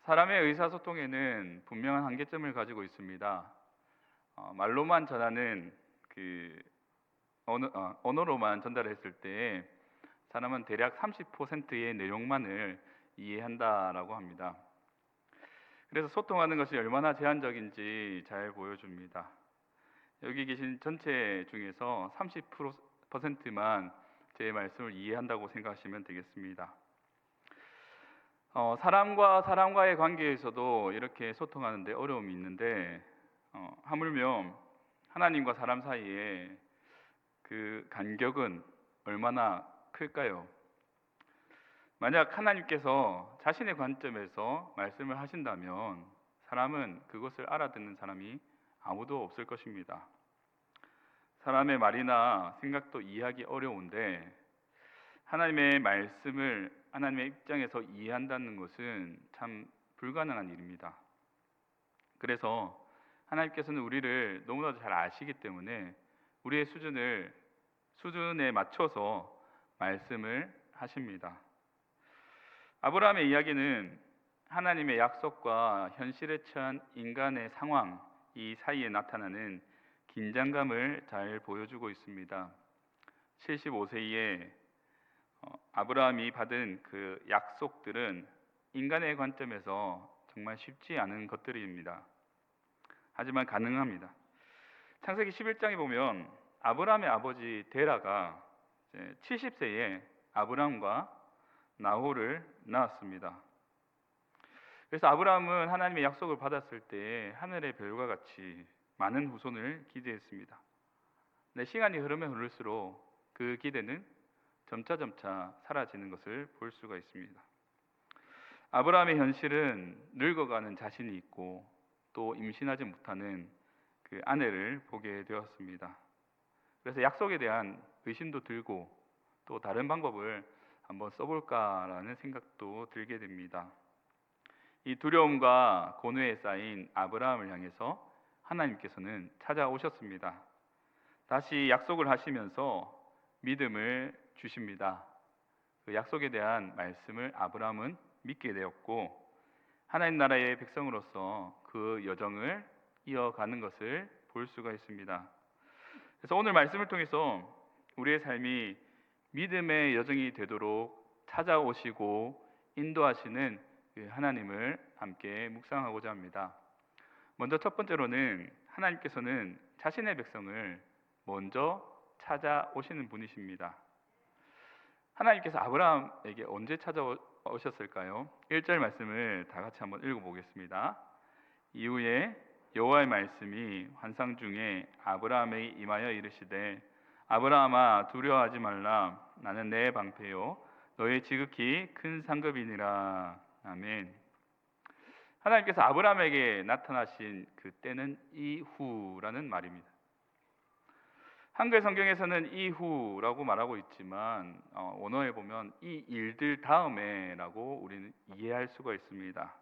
사람의 의사소통에는 분명한 한계점을 가지고 있습니다. 말로만 전하는 언어로만 전달했을 때 사람은 대략 30%의 내용만을 이해한다라고 합니다. 그래서 소통하는 것이 얼마나 제한적인지 잘 보여줍니다. 여기 계신 전체 중에서 30%만 제 말씀을 이해한다고 생각하시면 되겠습니다. 사람과 사람과의 관계에서도 이렇게 소통하는데 어려움이 있는데 하물며 하나님과 사람 사이에 그 간격은 얼마나 클까요? 만약 하나님께서 자신의 관점에서 말씀을 하신다면 사람은 그것을 알아듣는 사람이 아무도 없을 것입니다. 사람의 말이나 생각도 이해하기 어려운데 하나님의 말씀을 하나님의 입장에서 이해한다는 것은 참 불가능한 일입니다. 그래서 하나님께서는 우리를 너무나도 잘 아시기 때문에 우리의 수준에 맞춰서 말씀을 하십니다. 아브라함의 이야기는 하나님의 약속과 현실에 처한 인간의 상황, 이 사이에 나타나는 긴장감을 잘 보여주고 있습니다. 75세에 아브라함이 받은 그 약속들은 인간의 관점에서 정말 쉽지 않은 것들입니다. 하지만 가능합니다. 창세기 11장에 보면 아브라함의 아버지 데라가 70세에 아브라함과 나홀을 낳았습니다. 그래서 아브라함은 하나님의 약속을 받았을 때 하늘의 별과 같이 많은 후손을 기대했습니다. 근데 시간이 흐르면 흐를수록 그 기대는 점차 사라지는 것을 볼 수가 있습니다. 아브라함의 현실은 늙어가는 자신이 있고 또 임신하지 못하는 그 아내를 보게 되었습니다. 그래서 약속에 대한 의심도 들고 또 다른 방법을 한번 써볼까라는 생각도 들게 됩니다. 이 두려움과 고뇌에 쌓인 아브라함을 향해서 하나님께서는 찾아오셨습니다. 다시 약속을 하시면서 믿음을 주십니다. 그 약속에 대한 말씀을 아브라함은 믿게 되었고 하나님 나라의 백성으로서 그 여정을 이어가는 것을 볼 수가 있습니다. 그래서 오늘 말씀을 통해서 우리의 삶이 믿음의 여정이 되도록 찾아오시고 인도하시는 그 하나님을 함께 묵상하고자 합니다. 먼저 첫 번째로는 하나님께서는 자신의 백성을 먼저 찾아오시는 분이십니다. 하나님께서 아브라함에게 언제 찾아오셨을까요? 1절 말씀을 다 같이 한번 읽어보겠습니다. 이후에 여호와의 말씀이 환상 중에 아브라함에게 임하여 이르시되 아브라함아 두려워하지 말라 나는 내 방패요 너의 지극히 큰 상급이니라. 아멘. 하나님께서 아브라함에게 나타나신 그때는 이후라는 말입니다. 한글 성경에서는 이후라고 말하고 있지만 원어에 보면 이 일들 다음에라고 우리는 이해할 수가 있습니다.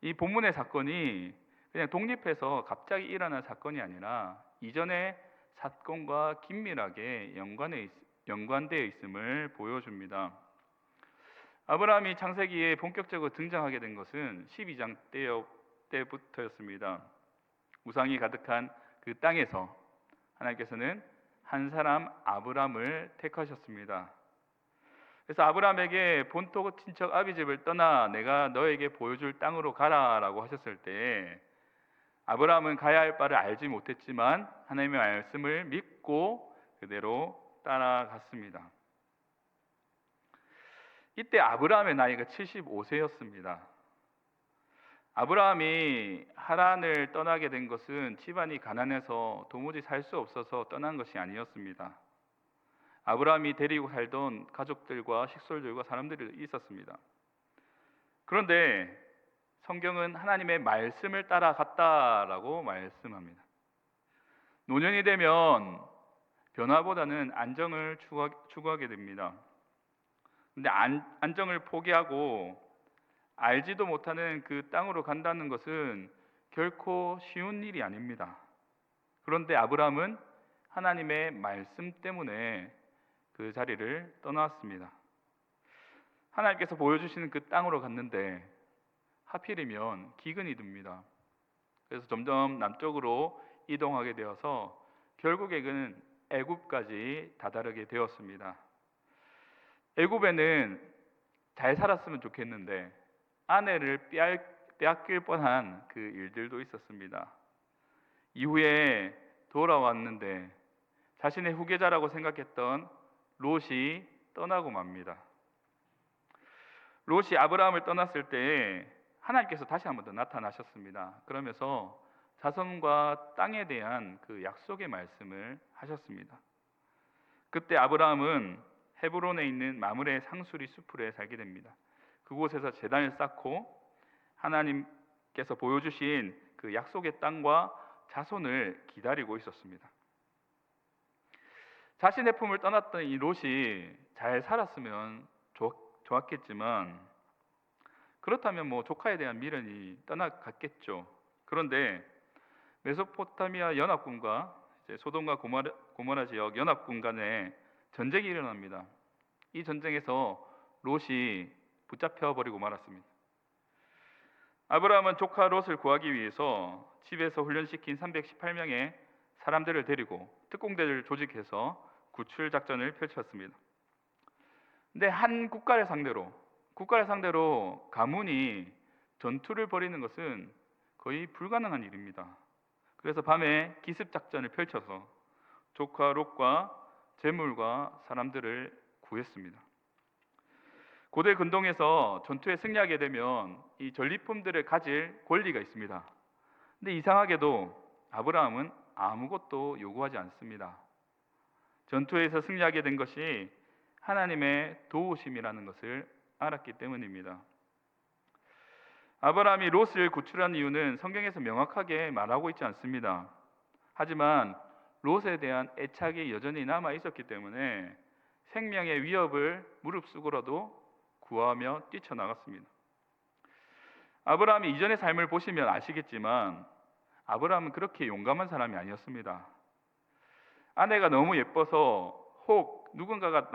이 본문의 사건이 그냥 독립해서 갑자기 일어난 사건이 아니라 이전의 사건과 긴밀하게 연관되어 있음을 보여줍니다. 아브라함이 창세기에 본격적으로 등장하게 된 것은 12장 때부터였습니다. 우상이 가득한 그 땅에서 하나님께서는 한 사람 아브람을 택하셨습니다. 그래서 아브람에게 본토 친척 아비집을 떠나 내가 너에게 보여줄 땅으로 가라라고 하셨을 때 아브람은 가야 할 바를 알지 못했지만 하나님의 말씀을 믿고 그대로 따라갔습니다. 이때 아브람의 나이가 75세였습니다. 아브라함이 하란을 떠나게 된 것은 집안이 가난해서 도무지 살 수 없어서 떠난 것이 아니었습니다. 아브라함이 데리고 살던 가족들과 식솔들과 사람들이 있었습니다. 그런데 성경은 하나님의 말씀을 따라갔다라고 말씀합니다. 노년이 되면 변화보다는 안정을 추구하게 됩니다. 그런데 안정을 포기하고 알지도 못하는 그 땅으로 간다는 것은 결코 쉬운 일이 아닙니다. 그런데 아브라함은 하나님의 말씀 때문에 그 자리를 떠났습니다. 하나님께서 보여주시는 그 땅으로 갔는데 하필이면 기근이 듭니다. 그래서 점점 남쪽으로 이동하게 되어서 결국에는 애굽까지 다다르게 되었습니다. 애굽에는 잘 살았으면 좋겠는데 아내를 빼앗길 뻔한 그 일들도 있었습니다. 이후에 돌아왔는데 자신의 후계자라고 생각했던 롯이 떠나고 맙니다. 롯이 아브라함을 떠났을 때 하나님께서 다시 한 번 더 나타나셨습니다. 그러면서 자손과 땅에 대한 그 약속의 말씀을 하셨습니다. 그때 아브라함은 헤브론에 있는 마므레 상수리 수풀에 살게 됩니다. 그곳에서 제단을 쌓고 하나님께서 보여주신 그 약속의 땅과 자손을 기다리고 있었습니다. 자신의 품을 떠났던 이 롯이 잘 살았으면 좋았겠지만 그렇다면 뭐 조카에 대한 미련이 떠나갔겠죠. 그런데 메소포타미아 연합군과 소돔과 고모라 지역 연합군 간에 전쟁이 일어납니다. 이 전쟁에서 롯이 붙잡혀 버리고 말았습니다. 아브라함은 조카 롯을 구하기 위해서 집에서 훈련시킨 318명의 사람들을 데리고 특공대를 조직해서 구출 작전을 펼쳤습니다. 근데 한 국가를 상대로 가문이 전투를 벌이는 것은 거의 불가능한 일입니다. 그래서 밤에 기습 작전을 펼쳐서 조카 롯과 재물과 사람들을 구했습니다. 고대 근동에서 전투에 승리하게 되면 이 전리품들을 가질 권리가 있습니다. 근데 이상하게도 아브라함은 아무것도 요구하지 않습니다. 전투에서 승리하게 된 것이 하나님의 도우심이라는 것을 알았기 때문입니다. 아브라함이 롯을 구출한 이유는 성경에서 명확하게 말하고 있지 않습니다. 하지만 롯에 대한 애착이 여전히 남아 있었기 때문에 생명의 위협을 무릅쓰고라도 구하며 뛰쳐나갔습니다. 아브라함이 이전의 삶을 보시면 아시겠지만 아브라함은 그렇게 용감한 사람이 아니었습니다. 아내가 너무 예뻐서 혹 누군가가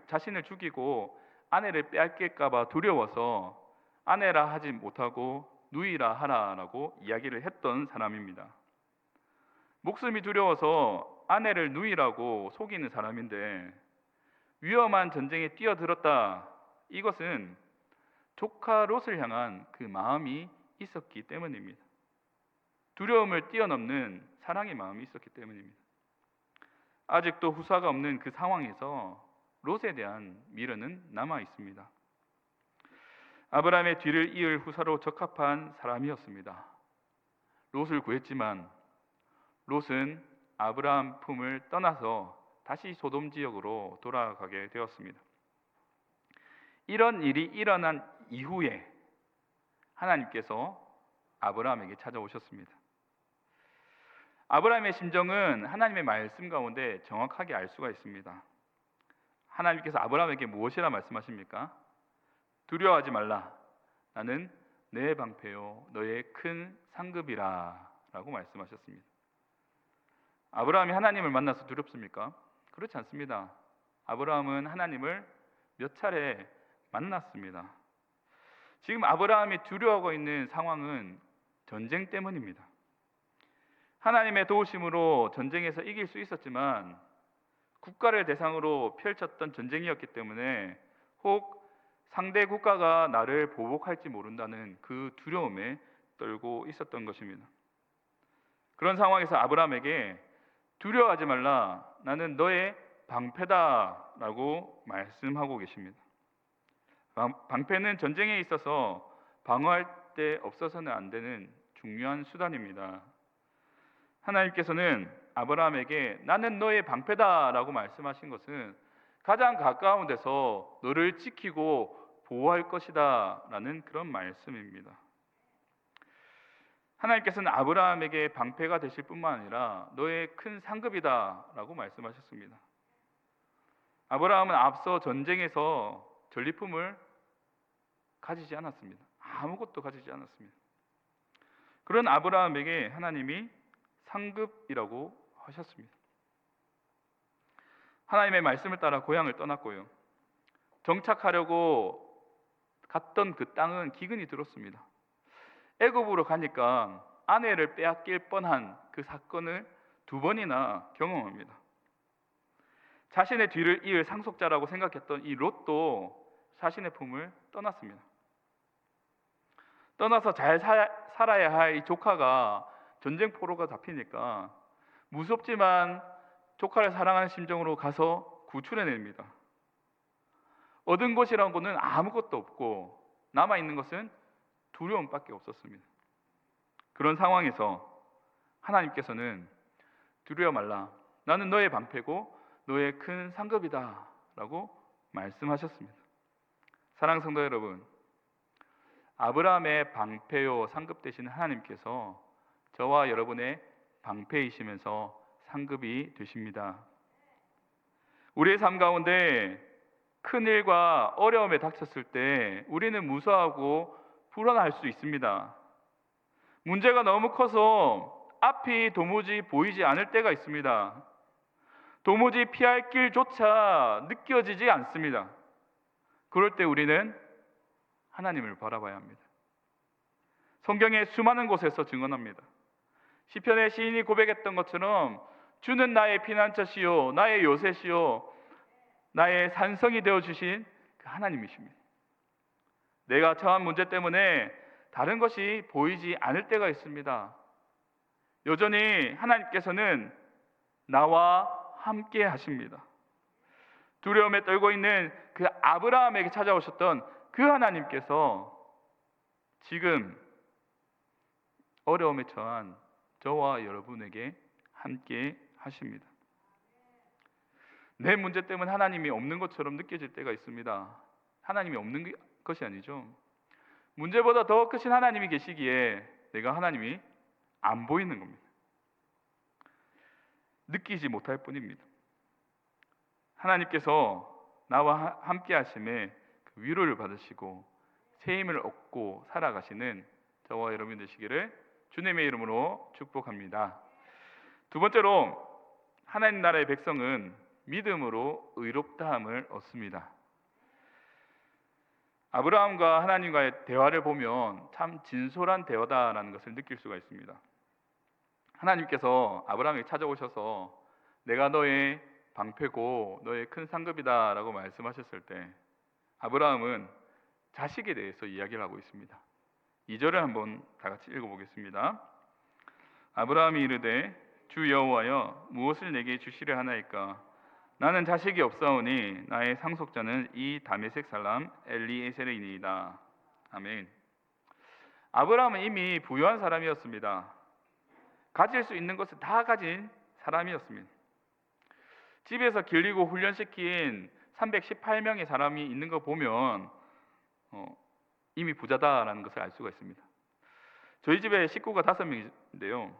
자신을 죽이고 아내를 빼앗길까 봐 두려워서 아내라 하지 못하고 누이라 하라라고 이야기를 했던 사람입니다. 목숨이 두려워서 아내를 누이라고 속이는 사람인데 위험한 전쟁에 뛰어들었다. 이것은 조카 롯을 향한 그 마음이 있었기 때문입니다. 두려움을 뛰어넘는 사랑의 마음이 있었기 때문입니다. 아직도 후사가 없는 그 상황에서 롯에 대한 미련은 남아 있습니다. 아브라함의 뒤를 이을 후사로 적합한 사람이었습니다. 롯을 구했지만 롯은 아브라함 품을 떠나서 다시 소돔 지역으로 돌아가게 되었습니다. 이런 일이 일어난 이후에 하나님께서 아브라함에게 찾아오셨습니다. 아브라함의 심정은 하나님의 말씀 가운데 정확하게 알 수가 있습니다. 하나님께서 아브라함에게 무엇이라 말씀하십니까? 두려워하지 말라. 나는 내 방패요 너의 큰 상급이라 라고 말씀하셨습니다. 아브라함이 하나님을 만나서 두렵습니까? 그렇지 않습니다. 아브라함은 하나님을 몇 차례 만났습니다. 지금 아브라함이 두려워하고 있는 상황은 전쟁 때문입니다. 하나님의 도우심으로 전쟁에서 이길 수 있었지만 국가를 대상으로 펼쳤던 전쟁이었기 때문에 혹 상대 국가가 나를 보복할지 모른다는 그 두려움에 떨고 있었던 것입니다. 그런 상황에서 아브라함에게 두려워하지 말라. 나는 너의 방패다 라고 말씀하고 계십니다. 방패는 전쟁에 있어서 방어할 때 없어서는 안 되는 중요한 수단입니다. 하나님께서는 아브라함에게 나는 너의 방패다 라고 말씀하신 것은 가장 가까운 데서 너를 지키고 보호할 것이다 라는 그런 말씀입니다. 하나님께서는 아브라함에게 방패가 되실 뿐만 아니라 너의 큰 상급이다 라고 말씀하셨습니다. 아브라함은 앞서 전쟁에서 전리품을 가지지 않았습니다. 아무것도 가지지 않았습니다. 그런 아브라함에게 하나님이 상급이라고 하셨습니다. 하나님의 말씀을 따라 고향을 떠났고요. 정착하려고 갔던 그 땅은 기근이 들었습니다. 애굽으로 가니까 아내를 빼앗길 뻔한 그 사건을 2번이나 경험합니다. 자신의 뒤를 이을 상속자라고 생각했던 이 롯도 자신의 품을 떠났습니다. 떠나서 잘 살아야 할 이 조카가 전쟁 포로가 잡히니까 무섭지만 조카를 사랑하는 심정으로 가서 구출해냅니다. 얻은 것이라는 것은 아무것도 없고 남아있는 것은 두려움밖에 없었습니다. 그런 상황에서 하나님께서는 두려워 말라, 나는 너의 방패고 너의 큰 상급이다 라고 말씀하셨습니다. 사랑하는 성도 여러분, 아브라함의 방패요 상급 되신 하나님께서 저와 여러분의 방패이시면서 상급이 되십니다. 우리의 삶 가운데 큰일과 어려움에 닥쳤을 때 우리는 무서워하고 불안할 수 있습니다. 문제가 너무 커서 앞이 도무지 보이지 않을 때가 있습니다. 도무지 피할 길조차 느껴지지 않습니다. 그럴 때 우리는 하나님을 바라봐야 합니다. 성경의 수많은 곳에서 증언합니다. 시편의 시인이 고백했던 것처럼 주는 나의 피난처시요 나의 요새시요 나의 산성이 되어주신 그 하나님이십니다. 내가 처한 문제 때문에 다른 것이 보이지 않을 때가 있습니다. 여전히 하나님께서는 나와 함께 하십니다. 두려움에 떨고 있는 그 아브라함에게 찾아오셨던 그 하나님께서 지금 어려움에 처한 저와 여러분에게 함께 하십니다. 내 문제 때문에 하나님이 없는 것처럼 느껴질 때가 있습니다. 하나님이 없는 것이 아니죠. 문제보다 더 크신 하나님이 계시기에 내가 하나님이 안 보이는 겁니다. 느끼지 못할 뿐입니다. 하나님께서 나와 함께 하심에 그 위로를 받으시고 새 힘을 얻고 살아가시는 저와 여러분 되시기를 주님의 이름으로 축복합니다. 2번째로 하나님 나라의 백성은 믿음으로 의롭다함을 얻습니다. 아브라함과 하나님과의 대화를 보면 참 진솔한 대화다라는 것을 느낄 수가 있습니다. 하나님께서 아브라함에게 찾아오셔서 내가 너의 방패고 너의 큰 상급이다 라고 말씀하셨을 때 아브라함은 자식에 대해서 이야기를 하고 있습니다. 2절을 한번 다 같이 읽어보겠습니다. 아브라함이 이르되 주 여호와여 무엇을 내게 주시려 하나이까 나는 자식이 없사오니 나의 상속자는 이 다메섹 사람 엘리에셀이니이다. 아멘. 아브라함은 이미 부유한 사람이었습니다. 가질 수 있는 것을 다 가진 사람이었습니다. 집에서 길리고 훈련시킨 318명의 사람이 있는 거 보면 이미 부자다라는 것을 알 수가 있습니다. 저희 집에 식구가 5명인데요.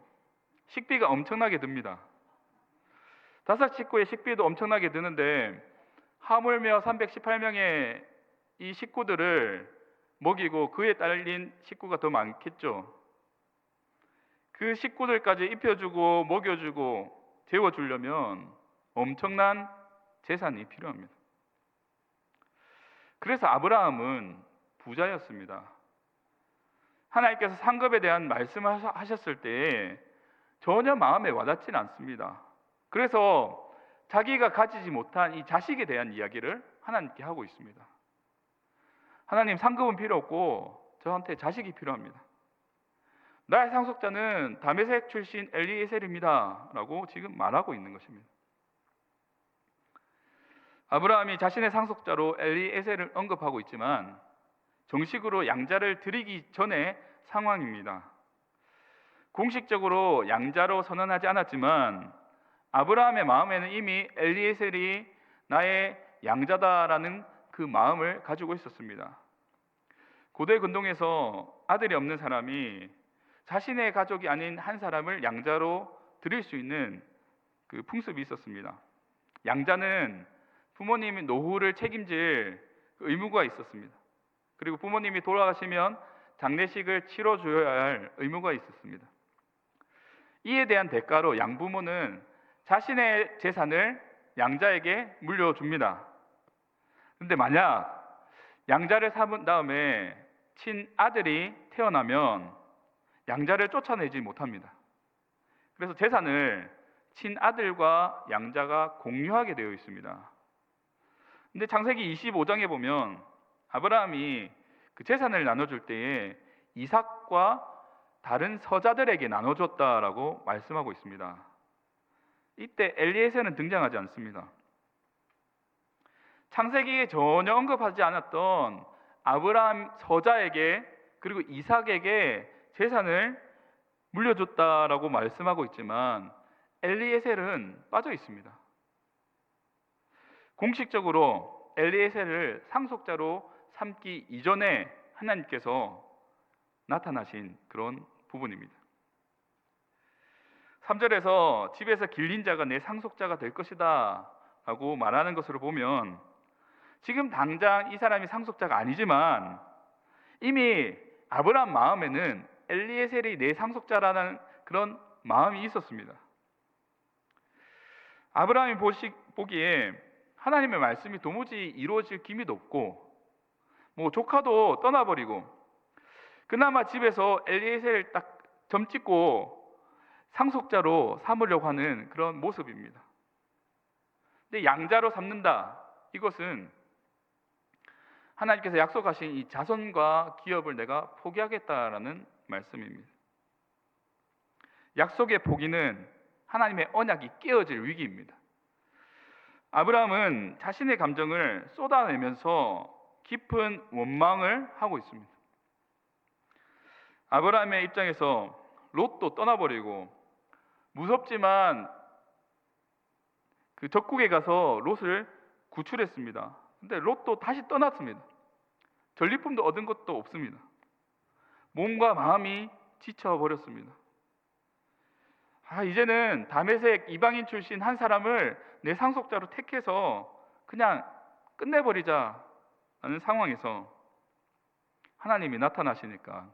식비가 엄청나게 듭니다. 5 식구의 식비도 엄청나게 드는데 하물며 318명의 이 식구들을 먹이고 그에 딸린 식구가 더 많겠죠. 그 식구들까지 입혀주고 먹여주고 재워주려면 엄청난 재산이 필요합니다. 그래서 아브라함은 부자였습니다. 하나님께서 상급에 대한 말씀을 하셨을 때 전혀 마음에 와닿지는 않습니다. 그래서 자기가 가지지 못한 이 자식에 대한 이야기를 하나님께 하고 있습니다. 하나님, 상급은 필요 없고 저한테 자식이 필요합니다. 나의 상속자는 다메섹 출신 엘리에셀입니다 라고 지금 말하고 있는 것입니다. 아브라함이 자신의 상속자로 엘리에셀을 언급하고 있지만 정식으로 양자를 드리기 전의 상황입니다. 공식적으로 양자로 선언하지 않았지만 아브라함의 마음에는 이미 엘리에셀이 나의 양자다라는 그 마음을 가지고 있었습니다. 고대 근동에서 아들이 없는 사람이 자신의 가족이 아닌 한 사람을 양자로 드릴 수 있는 그 풍습이 있었습니다. 양자는 부모님이 노후를 책임질 의무가 있었습니다. 그리고 부모님이 돌아가시면 장례식을 치러줘야 할 의무가 있었습니다. 이에 대한 대가로 양부모는 자신의 재산을 양자에게 물려줍니다. 그런데 만약 양자를 삼은 다음에 친아들이 태어나면 양자를 쫓아내지 못합니다. 그래서 재산을 친아들과 양자가 공유하게 되어 있습니다. 근데 창세기 25장에 보면 아브라함이 그 재산을 나눠줄 때에 이삭과 다른 서자들에게 나눠줬다라고 말씀하고 있습니다. 이때 엘리에셀은 등장하지 않습니다. 창세기에 전혀 언급하지 않았던 아브라함 서자에게 그리고 이삭에게 재산을 물려줬다라고 말씀하고 있지만 엘리에셀은 빠져 있습니다. 공식적으로 엘리에셀을 상속자로 삼기 이전에 하나님께서 나타나신 그런 부분입니다. 3절에서 집에서 길린 자가 내 상속자가 될 것이다 라고 말하는 것으로 보면 지금 당장 이 사람이 상속자가 아니지만 이미 아브라함 마음에는 엘리에셀이 내 상속자라는 그런 마음이 있었습니다. 아브라함이 보기에 하나님의 말씀이 도무지 이루어질 기미도 없고 조카도 떠나버리고 그나마 집에서 엘리에셀을 딱 점찍고 상속자로 삼으려고 하는 그런 모습입니다. 근데 양자로 삼는다, 이것은 하나님께서 약속하신 이 자손과 기업을 내가 포기하겠다라는 말씀입니다. 약속의 포기는 하나님의 언약이 깨어질 위기입니다. 아브라함은 자신의 감정을 쏟아내면서 깊은 원망을 하고 있습니다. 아브라함의 입장에서 롯도 떠나버리고 무섭지만 그 적국에 가서 롯을 구출했습니다. 근데 롯도 다시 떠났습니다. 전리품도 얻은 것도 없습니다. 몸과 마음이 지쳐버렸습니다. 이제는 다메섹 이방인 출신 한 사람을 내 상속자로 택해서 그냥 끝내버리자라는 상황에서 하나님이 나타나시니까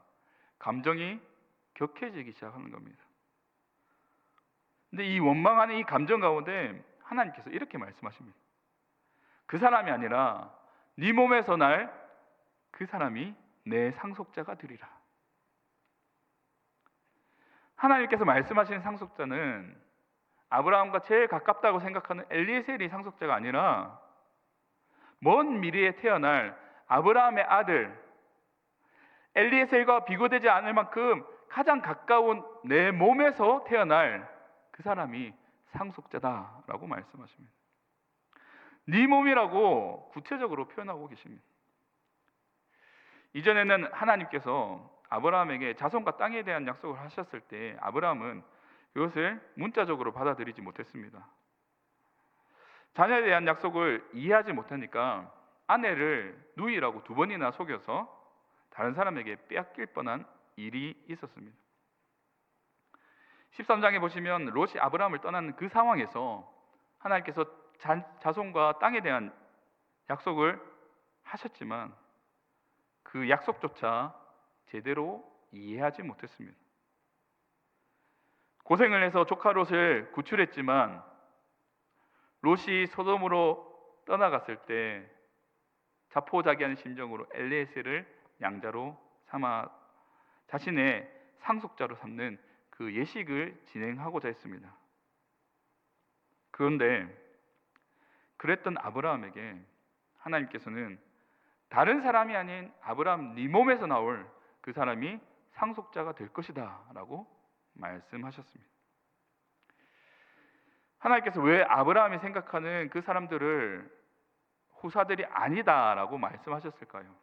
감정이 격해지기 시작하는 겁니다. 근데 이 원망하는 이 감정 가운데 하나님께서 이렇게 말씀하십니다. 그 사람이 아니라 네 몸에서 날 그 사람이 내 상속자가 되리라. 하나님께서 말씀하시는 상속자는 아브라함과 제일 가깝다고 생각하는 엘리에셀이 상속자가 아니라 먼 미래에 태어날 아브라함의 아들 엘리에셀과 비교되지 않을 만큼 가장 가까운 내 몸에서 태어날 그 사람이 상속자다라고 말씀하십니다. 네 몸이라고 구체적으로 표현하고 계십니다. 이전에는 하나님께서 아브라함에게 자손과 땅에 대한 약속을 하셨을 때 아브라함은 그것을 문자적으로 받아들이지 못했습니다. 자녀에 대한 약속을 이해하지 못하니까 아내를 누이라고 2번이나 속여서 다른 사람에게 빼앗길 뻔한 일이 있었습니다. 13장에 보시면 롯이 아브라함을 떠나는 그 상황에서 하나님께서 자손과 땅에 대한 약속을 하셨지만 그 약속조차 제대로 이해하지 못했습니다. 고생을 해서 조카 롯을 구출했지만 롯이 소돔으로 떠나갔을 때 자포자기한 심정으로 엘리에셀을 양자로 삼아 자신의 상속자로 삼는 그 예식을 진행하고자 했습니다. 그런데 그랬던 아브라함에게 하나님께서는 다른 사람이 아닌 아브라함 네 몸에서 나올 그 사람이 상속자가 될 것이다 라고 말씀하셨습니다. 하나님께서 왜 아브라함이 생각하는 그 사람들을 후사들이 아니다 라고 말씀하셨을까요?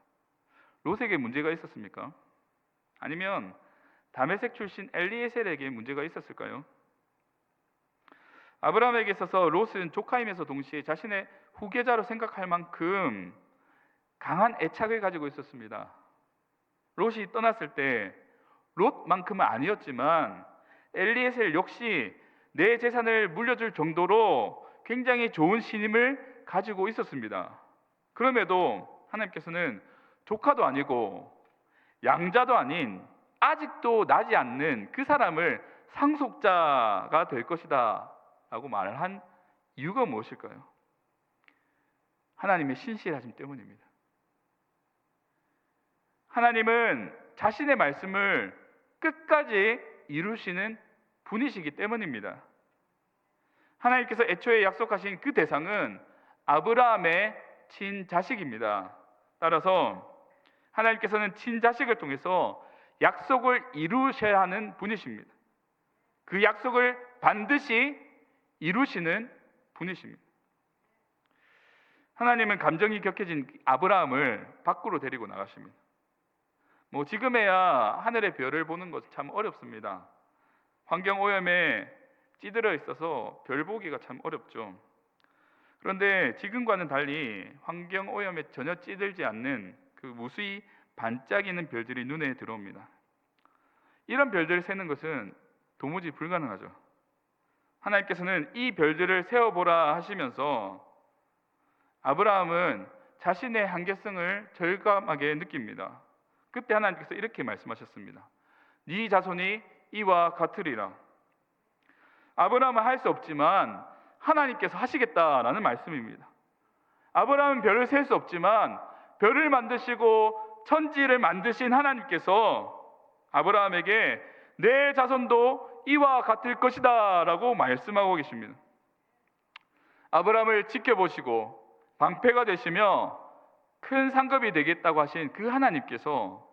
롯에게 문제가 있었습니까? 아니면 다메섹 출신 엘리에셀에게 문제가 있었을까요? 아브라함에게 있어서 롯은 조카이면서 동시에 자신의 후계자로 생각할 만큼 강한 애착을 가지고 있었습니다. 롯이 떠났을 때 롯만큼은 아니었지만 엘리에셀 역시 내 재산을 물려줄 정도로 굉장히 좋은 신임을 가지고 있었습니다. 그럼에도 하나님께서는 조카도 아니고 양자도 아닌 아직도 나지 않는 그 사람을 상속자가 될 것이다 라고 말을 한 이유가 무엇일까요? 하나님의 신실하심 때문입니다. 하나님은 자신의 말씀을 끝까지 이루시는 분이시기 때문입니다. 하나님께서 애초에 약속하신 그 대상은 아브라함의 친자식입니다. 따라서 하나님께서는 친자식을 통해서 약속을 이루셔야 하는 분이십니다. 그 약속을 반드시 이루시는 분이십니다. 하나님은 감정이 격해진 아브라함을 밖으로 데리고 나가십니다. 지금에야 하늘의 별을 보는 것은 참 어렵습니다. 환경 오염에 찌들어 있어서 별 보기가 참 어렵죠. 그런데 지금과는 달리 환경 오염에 전혀 찌들지 않는 그 무수히 반짝이는 별들이 눈에 들어옵니다. 이런 별들을 세는 것은 도무지 불가능하죠. 하나님께서는 이 별들을 세어보라 하시면서 아브라함은 자신의 한계성을 절감하게 느낍니다. 그때 하나님께서 이렇게 말씀하셨습니다. 네 자손이 이와 같으리라. 아브라함은 할 수 없지만 하나님께서 하시겠다라는 말씀입니다. 아브라함은 별을 셀 수 없지만 별을 만드시고 천지를 만드신 하나님께서 아브라함에게 내 자손도 이와 같을 것이다 라고 말씀하고 계십니다. 아브라함을 지켜보시고 방패가 되시며 큰 상급이 되겠다고 하신 그 하나님께서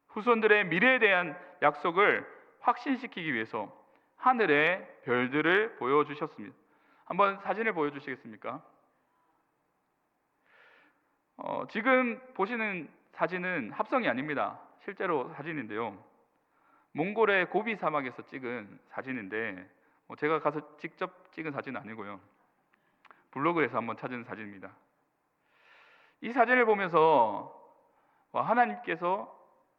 후손들의 미래에 대한 약속을 확신시키기 위해서 하늘의 별들을 보여주셨습니다. 한번 사진을 보여주시겠습니까? 지금 보시는 사진은 합성이 아닙니다. 실제로 사진인데요. 몽골의 고비 사막에서 찍은 사진인데 제가 가서 직접 찍은 사진은 아니고요. 블로그에서 한번 찾은 사진입니다. 이 사진을 보면서 하나님께서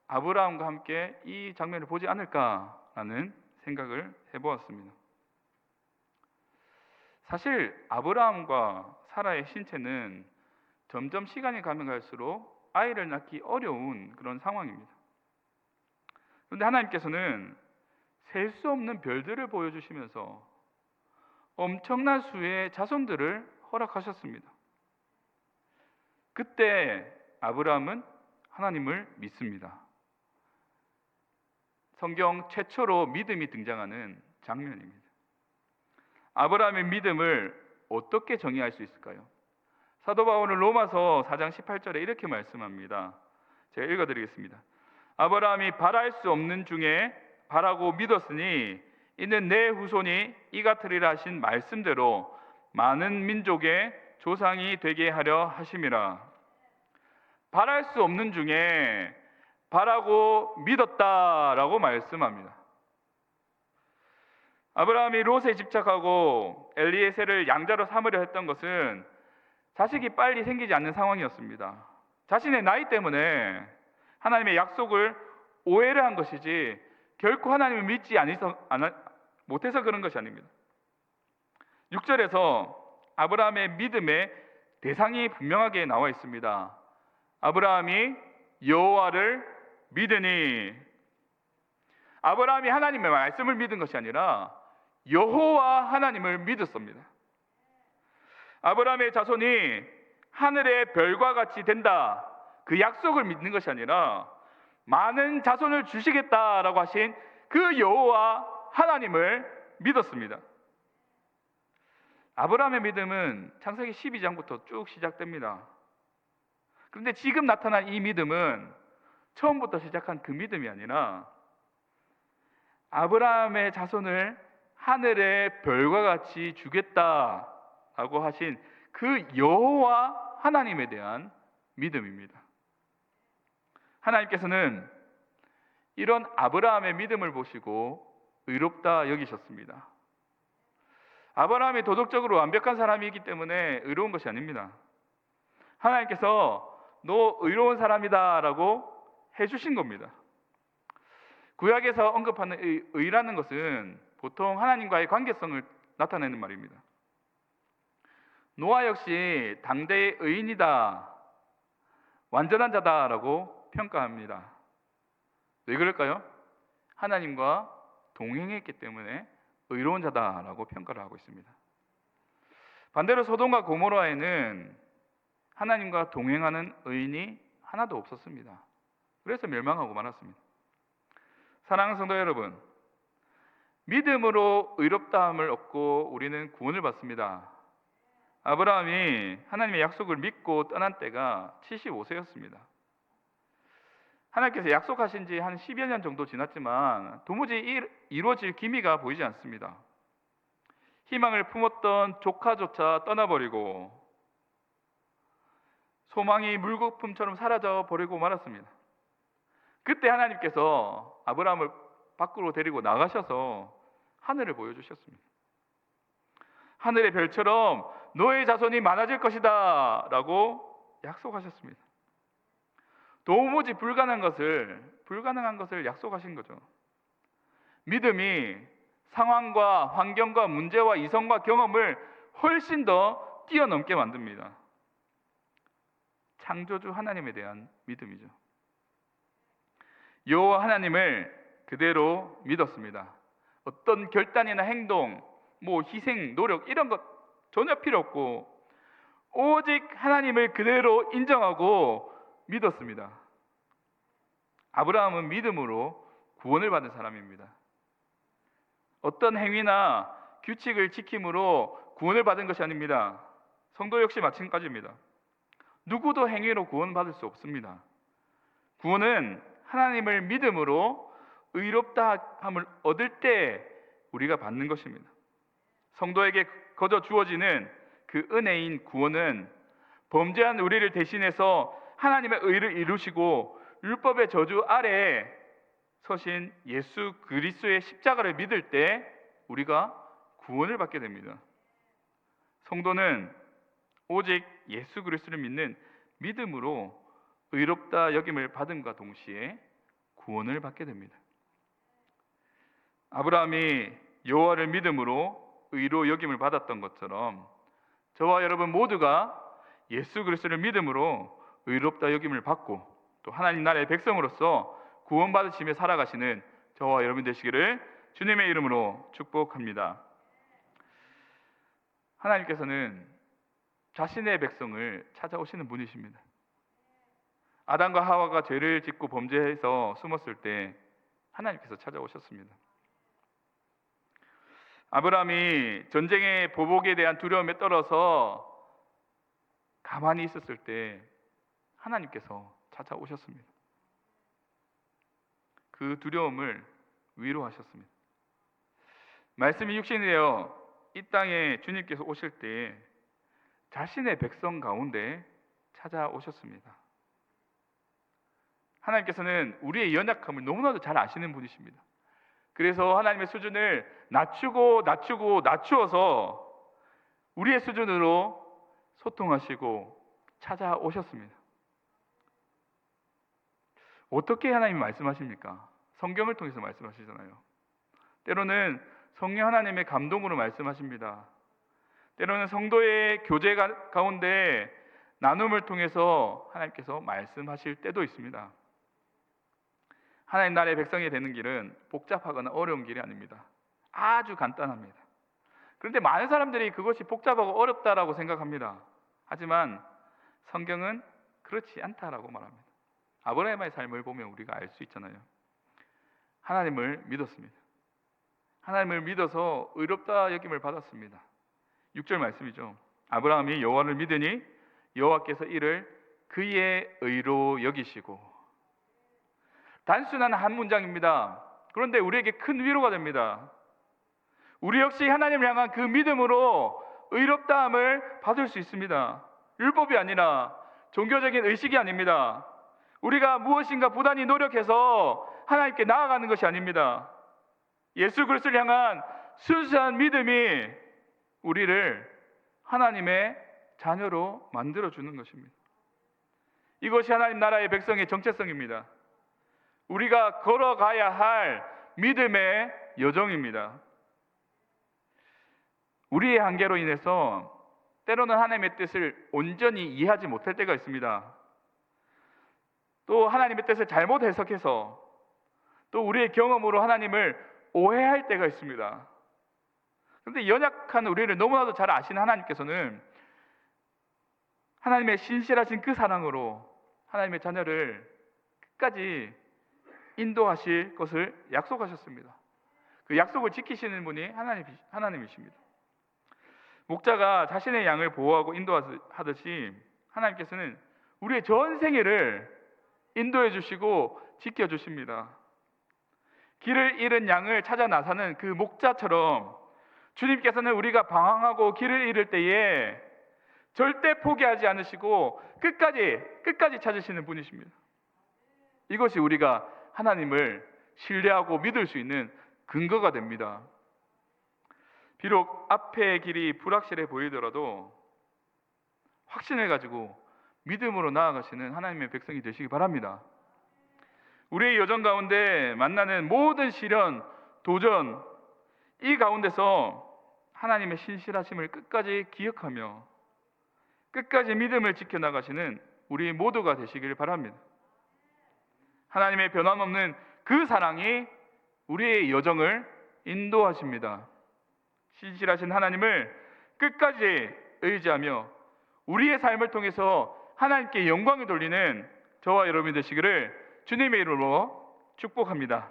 아브라함과 함께 이 장면을 보지 않을까라는 생각을 해보았습니다. 사실 아브라함과 사라의 신체는 점점 시간이 가면 갈수록 아이를 낳기 어려운 그런 상황입니다. 그런데 하나님께서는 셀 수 없는 별들을 보여주시면서 엄청난 수의 자손들을 허락하셨습니다. 그때 아브라함은 하나님을 믿습니다. 성경 최초로 믿음이 등장하는 장면입니다. 아브라함의 믿음을 어떻게 정의할 수 있을까요? 사도 바울은 로마서 4장 18절에 이렇게 말씀합니다. 제가 읽어드리겠습니다. 아브라함이 바랄 수 없는 중에 바라고 믿었으니 이는 내 후손이 이 같으리라 하신 말씀대로 많은 민족의 조상이 되게 하려 하심이라. 바랄 수 없는 중에 바라고 믿었다라고 말씀합니다. 아브라함이 롯에 집착하고 엘리에셀을 양자로 삼으려 했던 것은 자식이 빨리 생기지 않는 상황이었습니다. 자신의 나이 때문에 하나님의 약속을 오해를 한 것이지 결코 하나님을 믿지 못해서 그런 것이 아닙니다. 6절에서 아브라함의 믿음의 대상이 분명하게 나와 있습니다. 아브라함이 여호와를 믿으니, 아브라함이 하나님의 말씀을 믿은 것이 아니라 여호와 하나님을 믿었습니다. 아브라함의 자손이 하늘의 별과 같이 된다, 그 약속을 믿는 것이 아니라 많은 자손을 주시겠다라고 하신 그 여호와 하나님을 믿었습니다. 아브라함의 믿음은 창세기 12장부터 쭉 시작됩니다. 그런데 지금 나타난 이 믿음은 처음부터 시작한 그 믿음이 아니라 아브라함의 자손을 하늘의 별과 같이 주겠다라고 하신 그 여호와 하나님에 대한 믿음입니다. 하나님께서는 이런 아브라함의 믿음을 보시고 의롭다 여기셨습니다. 아브라함이 도덕적으로 완벽한 사람이기 때문에 의로운 것이 아닙니다. 하나님께서 너 의로운 사람이다 라고 해주신 겁니다. 구약에서 언급하는 의라는 것은 보통 하나님과의 관계성을 나타내는 말입니다. 노아 역시 당대의 의인이다, 완전한 자다라고 평가합니다. 왜 그럴까요? 하나님과 동행했기 때문에 의로운 자다라고 평가를 하고 있습니다. 반대로 소돔과 고모라에는 하나님과 동행하는 의인이 하나도 없었습니다. 그래서 멸망하고 말았습니다. 사랑하는 성도 여러분, 믿음으로 의롭다함을 얻고 우리는 구원을 받습니다. 아브라함이 하나님의 약속을 믿고 떠난 때가 75세였습니다. 하나님께서 약속하신 지 한 10여 년 정도 지났지만 도무지 이루어질 기미가 보이지 않습니다. 희망을 품었던 조카조차 떠나버리고 소망이 물거품처럼 사라져 버리고 말았습니다. 그때 하나님께서 아브라함을 밖으로 데리고 나가셔서 하늘을 보여주셨습니다. 하늘의 별처럼 너의 자손이 많아질 것이다 라고 약속하셨습니다. 도무지 불가능한 것을 약속하신 거죠. 믿음이 상황과 환경과 문제와 이성과 경험을 훨씬 더 뛰어넘게 만듭니다. 창조주 하나님에 대한 믿음이죠. 여호와 하나님을 그대로 믿었습니다. 어떤 결단이나 행동, 희생, 노력 이런 것 전혀 필요 없고 오직 하나님을 그대로 인정하고 믿었습니다. 아브라함은 믿음으로 구원을 받은 사람입니다. 어떤 행위나 규칙을 지킴으로 구원을 받은 것이 아닙니다. 성도 역시 마찬가지입니다. 누구도 행위로 구원받을 수 없습니다. 구원은 하나님을 믿음으로 의롭다함을 얻을 때 우리가 받는 것입니다. 성도에게 거저 주어지는 그 은혜인 구원은 범죄한 우리를 대신해서 하나님의 의를 이루시고 율법의 저주 아래에 서신 예수 그리스도의 십자가를 믿을 때 우리가 구원을 받게 됩니다. 성도는 오직 예수 그리스도를 믿는 믿음으로 의롭다 여김을 받음과 동시에 구원을 받게 됩니다. 아브라함이 여호와를 믿음으로 의로 여김을 받았던 것처럼 저와 여러분 모두가 예수 그리스도를 믿음으로 의롭다 여김을 받고 또 하나님 나라의 백성으로서 구원받으시며 살아가시는 저와 여러분 되시기를 주님의 이름으로 축복합니다. 하나님께서는 자신의 백성을 찾아오시는 분이십니다. 아담과 하와가 죄를 짓고 범죄해서 숨었을 때 하나님께서 찾아오셨습니다. 아브라함이 전쟁의 보복에 대한 두려움에 떨어서 가만히 있었을 때 하나님께서 찾아오셨습니다. 그 두려움을 위로하셨습니다. 말씀이 육신이 되어 이 땅에 주님께서 오실 때 자신의 백성 가운데 찾아오셨습니다. 하나님께서는 우리의 연약함을 너무나도 잘 아시는 분이십니다. 그래서 하나님의 수준을 낮추어서 우리의 수준으로 소통하시고 찾아오셨습니다. 어떻게 하나님이 말씀하십니까? 성경을 통해서 말씀하시잖아요. 때로는 성령 하나님의 감동으로 말씀하십니다. 때로는 성도의 교제 가운데 나눔을 통해서 하나님께서 말씀하실 때도 있습니다. 하나님 나라의 백성이 되는 길은 복잡하거나 어려운 길이 아닙니다. 아주 간단합니다. 그런데 많은 사람들이 그것이 복잡하고 어렵다라고 생각합니다. 하지만 성경은 그렇지 않다라고 말합니다. 아브라함의 삶을 보면 우리가 알 수 있잖아요. 하나님을 믿었습니다. 하나님을 믿어서 의롭다 여김을 받았습니다. 6절 말씀이죠. 아브라함이 여호와를 믿으니 여호와께서 이를 그의 의로 여기시고. 단순한 한 문장입니다. 그런데 우리에게 큰 위로가 됩니다. 우리 역시 하나님을 향한 그 믿음으로 의롭다함을 받을 수 있습니다. 율법이 아니라 종교적인 의식이 아닙니다. 우리가 무엇인가 부단히 노력해서 하나님께 나아가는 것이 아닙니다. 예수 그리스도를 향한 순수한 믿음이 우리를 하나님의 자녀로 만들어주는 것입니다. 이것이 하나님 나라의 백성의 정체성입니다. 우리가 걸어가야 할 믿음의 여정입니다. 우리의 한계로 인해서 때로는 하나님의 뜻을 온전히 이해하지 못할 때가 있습니다. 또 하나님의 뜻을 잘못 해석해서 또 우리의 경험으로 하나님을 오해할 때가 있습니다. 그런데 연약한 우리를 너무나도 잘 아시는 하나님께서는 하나님의 신실하신 그 사랑으로 하나님의 자녀를 끝까지 인도하실 것을 약속하셨습니다. 그 약속을 지키시는 분이 하나님이십니다. 목자가 자신의 양을 보호하고 인도하듯이 하나님께서는 우리의 전 생애를 인도해 주시고 지켜 주십니다. 길을 잃은 양을 찾아 나서는 그 목자처럼 주님께서는 우리가 방황하고 길을 잃을 때에 절대 포기하지 않으시고 끝까지 찾으시는 분이십니다. 이것이 우리가 하나님을 신뢰하고 믿을 수 있는 근거가 됩니다. 비록 앞의 길이 불확실해 보이더라도 확신을 가지고 믿음으로 나아가시는 하나님의 백성이 되시기 바랍니다. 우리의 여정 가운데 만나는 모든 시련, 도전, 이 가운데서 하나님의 신실하심을 끝까지 기억하며 끝까지 믿음을 지켜나가시는 우리 모두가 되시길 바랍니다. 하나님의 변함없는 그 사랑이 우리의 여정을 인도하십니다. 신실하신 하나님을 끝까지 의지하며 우리의 삶을 통해서 하나님께 영광을 돌리는 저와 여러분이 되시기를 주님의 이름으로 축복합니다.